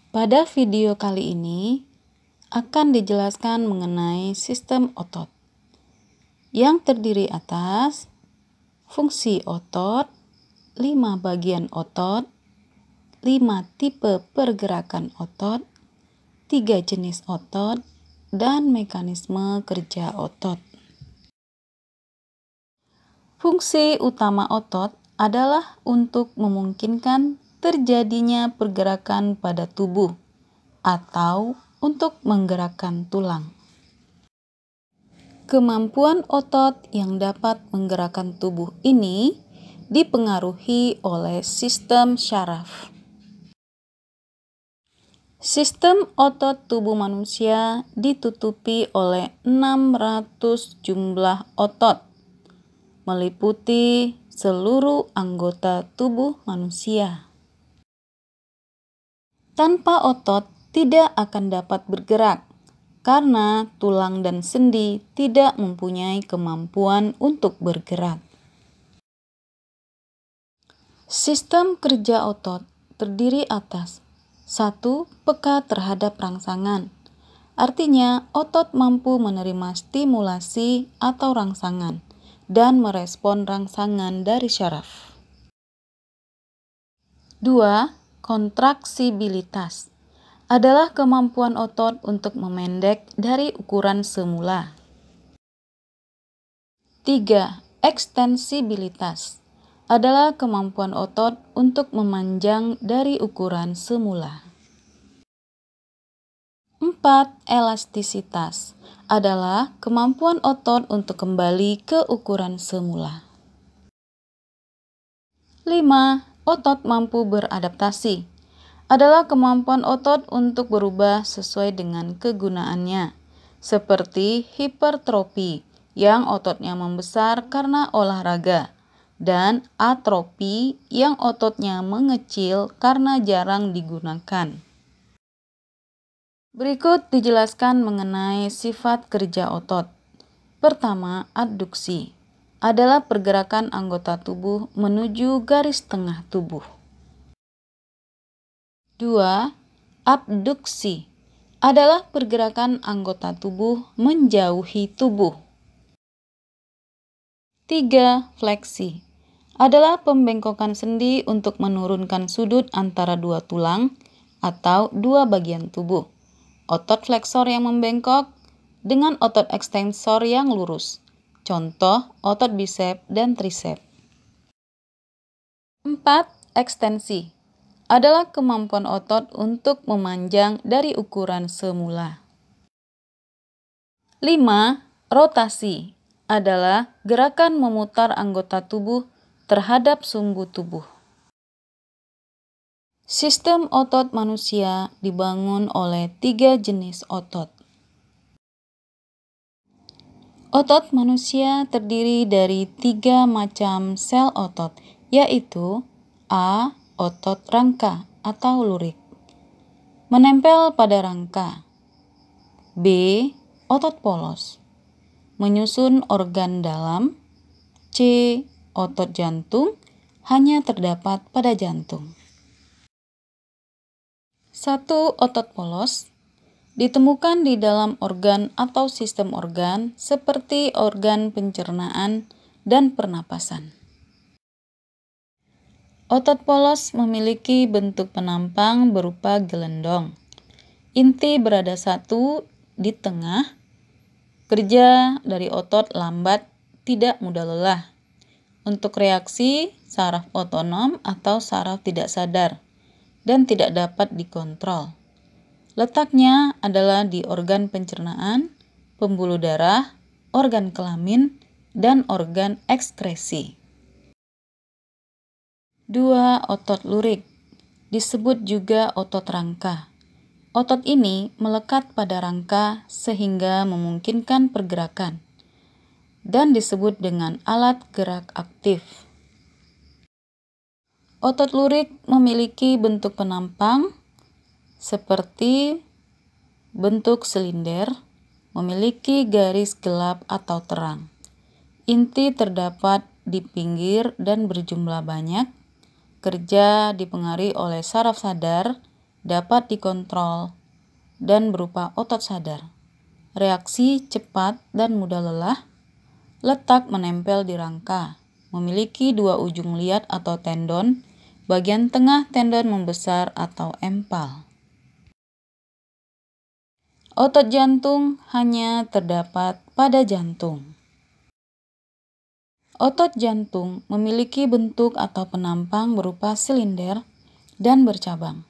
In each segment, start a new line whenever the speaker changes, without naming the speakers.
Pada video kali ini akan dijelaskan mengenai sistem otot yang terdiri atas fungsi otot, 5 bagian otot, 5 tipe pergerakan otot, 3 jenis otot, dan mekanisme kerja otot. Fungsi utama otot adalah untuk memungkinkan terjadinya pergerakan pada tubuh atau untuk menggerakkan tulang. Kemampuan otot yang dapat menggerakkan tubuh ini dipengaruhi oleh sistem syaraf. Sistem otot tubuh manusia ditutupi oleh 600 jumlah otot, meliputi seluruh anggota tubuh manusia. Tanpa otot tidak akan dapat bergerak, karena tulang dan sendi tidak mempunyai kemampuan untuk bergerak. Sistem kerja otot terdiri atas 1. Peka terhadap rangsangan. Artinya, otot mampu menerima stimulasi atau rangsangan dan merespon rangsangan dari syaraf. 2. Kontraksibilitas adalah kemampuan otot untuk memendek dari ukuran semula. 3. Ekstensibilitas adalah kemampuan otot untuk memanjang dari ukuran semula. 4. Elastisitas adalah kemampuan otot untuk kembali ke ukuran semula. 5. Otot mampu beradaptasi adalah kemampuan otot untuk berubah sesuai dengan kegunaannya, seperti hipertrofi yang ototnya membesar karena olahraga, dan atrofi yang ototnya mengecil karena jarang digunakan. Berikut dijelaskan mengenai sifat kerja otot. Pertama, adduksi adalah pergerakan anggota tubuh menuju garis tengah tubuh. 2. Abduksi adalah pergerakan anggota tubuh menjauhi tubuh. 3. Fleksi adalah pembengkokan sendi untuk menurunkan sudut antara dua tulang atau dua bagian tubuh. Otot fleksor yang membengkok dengan otot ekstensor yang lurus. Contoh, otot bisep dan trisep. 4. Ekstensi adalah kemampuan otot untuk memanjang dari ukuran semula. 5. Rotasi adalah gerakan memutar anggota tubuh terhadap sumbu tubuh. Sistem otot manusia dibangun oleh 3 jenis otot. Otot manusia terdiri dari 3 macam sel otot, yaitu A. Otot rangka atau lurik, menempel pada rangka. B. Otot polos, menyusun organ dalam. C. Otot jantung, hanya terdapat pada jantung. 1. Otot polos ditemukan di dalam organ atau sistem organ seperti organ pencernaan dan pernapasan. Otot polos memiliki bentuk penampang berupa gelendong. Inti berada satu di tengah. Kerja dari otot lambat, tidak mudah lelah. Untuk reaksi, saraf otonom atau saraf tidak sadar dan tidak dapat dikontrol. Letaknya adalah di organ pencernaan, pembuluh darah, organ kelamin, dan organ ekskresi. 2. Otot lurik disebut juga otot rangka. Otot ini melekat pada rangka sehingga memungkinkan pergerakan dan disebut dengan alat gerak aktif. Otot lurik memiliki bentuk penampang seperti bentuk silinder, memiliki garis gelap atau terang. Inti terdapat di pinggir dan berjumlah banyak. Kerja dipengaruhi oleh saraf sadar dapat dikontrol, dan berupa otot sadar. Reaksi cepat dan mudah lelah. Letak menempel di rangka. Memiliki 2 ujung liat atau tendon. Bagian tengah tendon membesar atau empal. Otot jantung hanya terdapat pada jantung. Otot jantung memiliki bentuk atau penampang berupa silinder dan bercabang.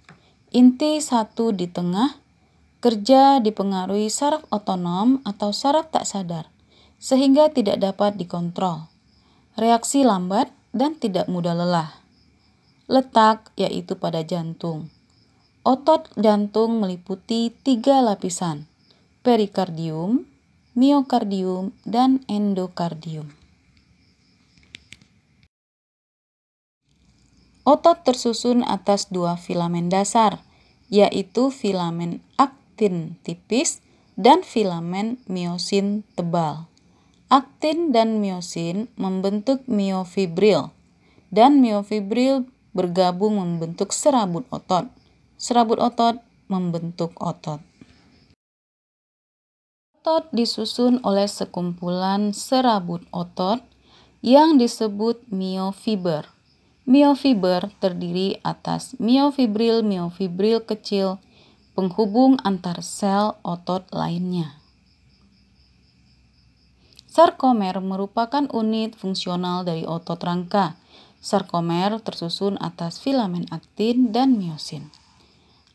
Inti satu di tengah. Kerja dipengaruhi saraf otonom atau saraf tak sadar, sehingga tidak dapat dikontrol. Reaksi lambat dan tidak mudah lelah. Letak yaitu pada jantung. Otot jantung meliputi 3 lapisan, perikardium, miokardium, dan endokardium. Otot tersusun atas 2 filamen dasar, yaitu filamen aktin tipis dan filamen miosin tebal. Aktin dan miosin membentuk miofibril, dan miofibril bergabung membentuk serabut otot. Serabut otot membentuk otot. Otot disusun oleh sekumpulan serabut otot yang disebut miofiber. Miofiber terdiri atas miofibril kecil penghubung antar sel otot lainnya. Sarkomer merupakan unit fungsional dari otot rangka. Sarkomer tersusun atas filamen aktin dan miosin.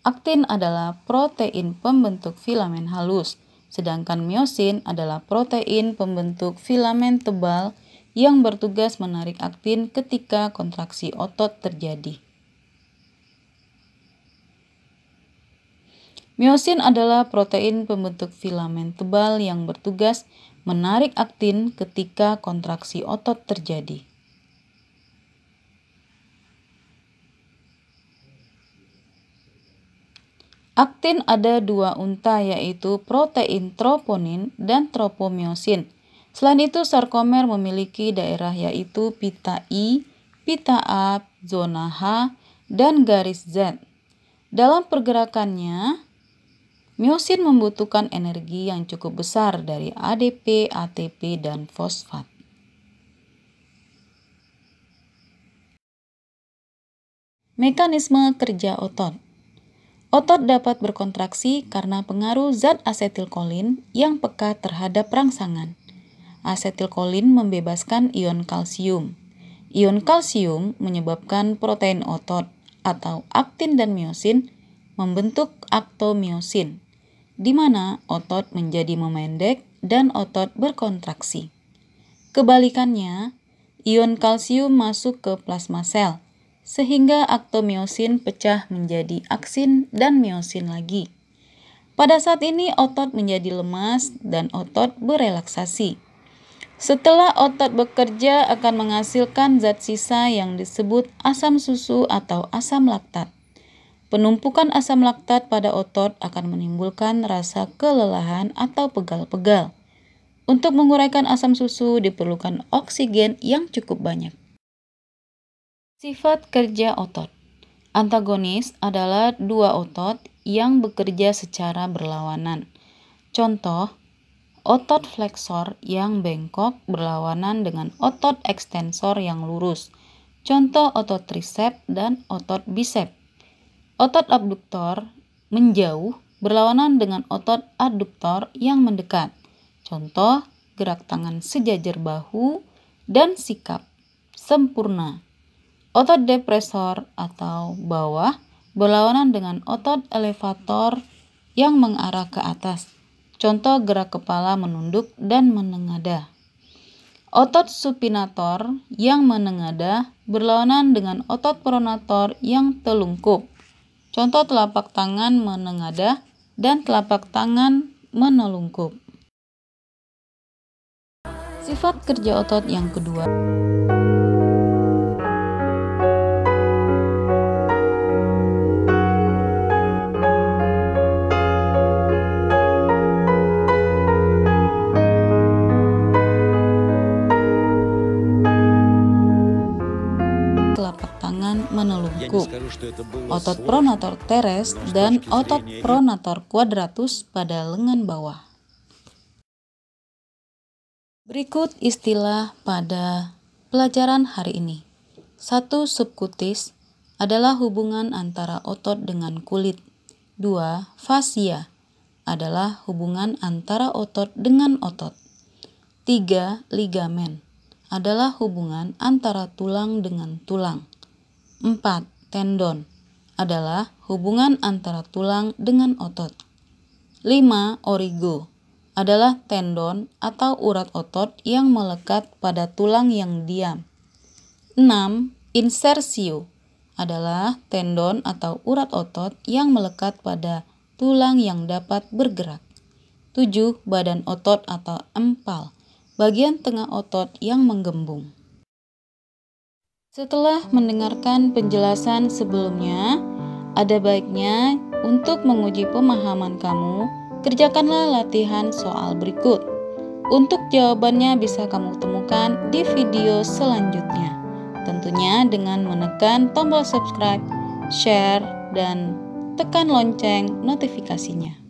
Aktin adalah protein pembentuk filamen halus, sedangkan miosin adalah protein pembentuk filamen tebal yang bertugas menarik aktin ketika kontraksi otot terjadi. Miosin adalah protein pembentuk filamen tebal yang bertugas menarik aktin ketika kontraksi otot terjadi. Aktin ada 2 unta, yaitu protein troponin dan tropomiosin. Selain itu, sarkomer memiliki daerah yaitu pita I, pita A, zona H, dan garis Z. Dalam pergerakannya, miosin membutuhkan energi yang cukup besar dari ADP, ATP, dan fosfat. Mekanisme kerja otot. Otot dapat berkontraksi karena pengaruh zat asetilkolin yang peka terhadap rangsangan. Asetilkolin membebaskan ion kalsium. Ion kalsium menyebabkan protein otot atau aktin dan miosin membentuk aktomiosin, di mana otot menjadi memendek dan otot berkontraksi. Kebalikannya, ion kalsium masuk ke plasma sel, sehingga aktomiosin pecah menjadi aksin dan miosin lagi. Pada saat ini otot menjadi lemas dan otot berelaksasi. Setelah otot bekerja akan menghasilkan zat sisa yang disebut asam susu atau asam laktat. Penumpukan asam laktat pada otot akan menimbulkan rasa kelelahan atau pegal-pegal. Untuk menguraikan asam susu diperlukan oksigen yang cukup banyak. Sifat kerja otot. Antagonis adalah 2 otot yang bekerja secara berlawanan. Contoh, otot fleksor yang bengkok berlawanan dengan otot ekstensor yang lurus. Contoh otot tricep dan otot bicep. Otot abduktor menjauh berlawanan dengan otot adduktor yang mendekat. Contoh, gerak tangan sejajar bahu dan sikap sempurna. Otot depresor atau bawah berlawanan dengan otot elevator yang mengarah ke atas. Contoh gerak kepala menunduk dan menengadah. Otot supinator yang menengadah berlawanan dengan otot pronator yang telungkup. Contoh telapak tangan menengadah dan telapak tangan menelungkup. Sifat kerja otot yang kedua. menelungkup, otot pronator teres dan otot pronator quadratus pada lengan bawah. Berikut istilah pada pelajaran hari ini. 1. Subkutis adalah hubungan antara otot dengan kulit. 2. Fascia adalah hubungan antara otot dengan otot. 3. Ligamen adalah hubungan antara tulang dengan tulang. 4. Tendon adalah hubungan antara tulang dengan otot. 5. Origo adalah tendon atau urat otot yang melekat pada tulang yang diam. 6. Insersio adalah tendon atau urat otot yang melekat pada tulang yang dapat bergerak. 7. Badan otot atau empal, bagian tengah otot yang menggembung. Setelah mendengarkan penjelasan sebelumnya, ada baiknya untuk menguji pemahaman kamu, kerjakanlah latihan soal berikut. Untuk jawabannya bisa kamu temukan di video selanjutnya. Tentunya dengan menekan tombol subscribe, share, dan tekan lonceng notifikasinya.